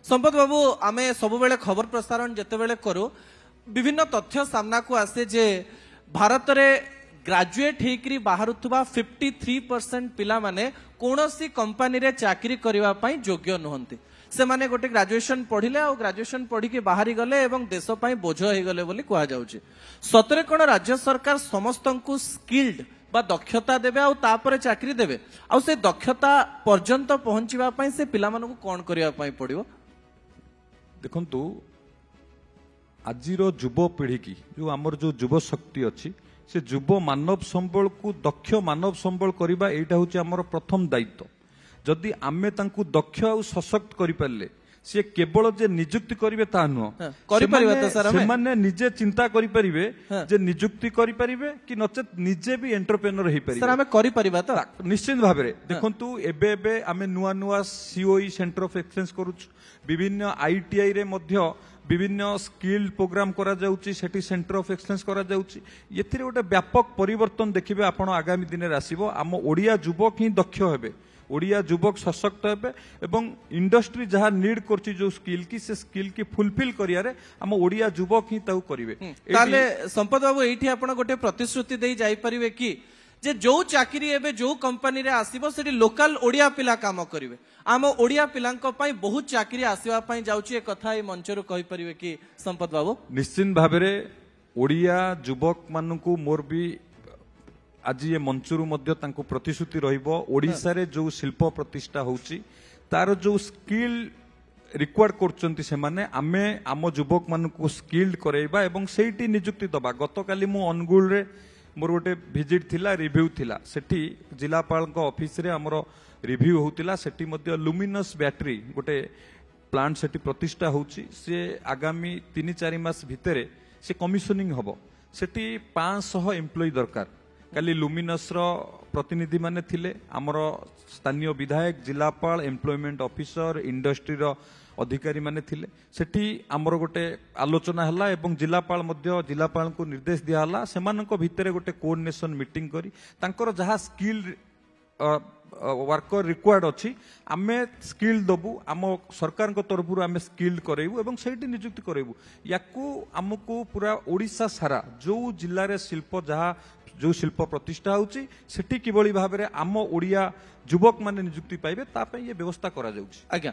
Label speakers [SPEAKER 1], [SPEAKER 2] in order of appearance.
[SPEAKER 1] संपत बाबू आमे सब बेले खबर प्रसारण जेते बेले करू विभिन्न तथ्य सामना को आसे जे भारत रे ग्रेजुएट हेकरी बाहरुथुबा 53% पिला माने कोनोसी कंपनी रे चाकरी करिवा पई योग्य नहंती से माने गोटे ग्रेजुएशन पढ़िले और ग्रेजुएशन पढ़ी के बाहरी गले एवं देश पई बोझ हो गले बोली कहा जाउची सतरे कोन राज्य सरकार समस्तंकु स्किल्ड बा दक्षता देबे आ तापरे चाकरी देबे आ से दक्षता पर्यंत पहुंचीबा पई से पिला मानकु कोन करिवा पई पड़िबो
[SPEAKER 2] देखंतु आजिरो युव पीढ़ी की जो आमर जो युव शक्ति अच्छी से युव मानव संबल को दक्ष मानव संबल करबा एटा होची आमर प्रथम दायित्व जदि आमे तांकु दक्ष और सशक्त करि पारले से केवल जे नियुक्ति करिवे ता नुह से निजे चिंता करि परिबे जे नियुक्ति करि परिबे कि नचेत निजे भी एंटरप्रेन्योर रही परिबे
[SPEAKER 1] सर आमे करि परिबा त
[SPEAKER 2] निश्चित भाबरे देखंतु एबे एबे आमे नुआ नुआ सीओई सेंटर ऑफ एक्सलेंस करूछ विभिन्न आईटीआई रे मध्य विभिन्न स्किल प्रोग्राम करा जाउची सेठी सेंटर ऑफ एक्सलेंस करा जाउची एथिरे गोटे व्यापक परिवर्तन देखिबे आपण आगामी दिन रे आसीबो आम ओडिया युवक ही दक्ष हेबे ओडिया युवक सशक्त हेबे एवं इंडस्ट्री जहाँ नीड करची जो स्किल की से स्किल की फुलफिल करियारे आम ओडिया युवक ही ताऊ करिवे
[SPEAKER 1] ताले संपत बाबू एठी आपण गोटे प्रतिश्रुति देई जाई परिवे कि जे जो चाकरी एबे जो कंपनी रे आसीबो सेठी लोकल ओडिया पिला काम करिवे आम ओडिया पिलांक पई बहुत चाकरी आसीबा पई जाउची ए कथा ए मंचरो कहि परिवे कि संपत बाबू
[SPEAKER 2] निश्चित भाबरे ओडिया युवक मानकु मोर भी आज ये मंचरू मध्य तांको प्रतिश्रुति रहिबो ओडिसा रे जो शिल्प प्रतिष्ठा होउची तार जो स्किल रिक्वायर्ड करचंती से माने आमे आम युवक मानकु स्किल्ड करेबा एवं सेठी नियुक्ति दबा गतकाली मु अनुगुल रे मोर गोटे विजिट थिला रिव्यू थिला सेठी जिलापाल ऑफिस रे हमरो रिव्यू होतिला सेठी मध्य लुमिनस बैटरी गोटे प्लांट सेठी प्रतिष्ठा होउची से आगामी 3-4 मास भितरे से कमिशनिंग हबो सेठी 500 एम्प्लॉय दरकार काली लुमिनस रो प्रतिनिधि माने थिले हमरो स्थानीय विधायक जिलापाल एम्प्लॉयमेंट ऑफिसर इंडस्ट्री रो अधिकारी माने थिले सेठी हमर गोटे आलोचना हला एवं जिलापाल मध्य जिलापाल को निर्देश दिया हला सेमानक भितरे गोटे कोऑर्डिनेशन मीटिंग करी तांकर जहा स्किल वर्कर रिक्वायर्ड अच्छी आमे स्किल दबु आम सरकार तरफ आमे स्किल्ड करेबु एवं सेठी नियुक्ति करेबु याकू आमको पूरा ओडिशा सारा जो जिल्ला रे शिल्प जहा जो शिल्प प्रतिष्ठा होउची सेठी किबळी भाबरे आम ओडिया युवक माने नियुक्ति पाइबे ता पे ये व्यवस्था करा जाउची
[SPEAKER 1] आज्ञा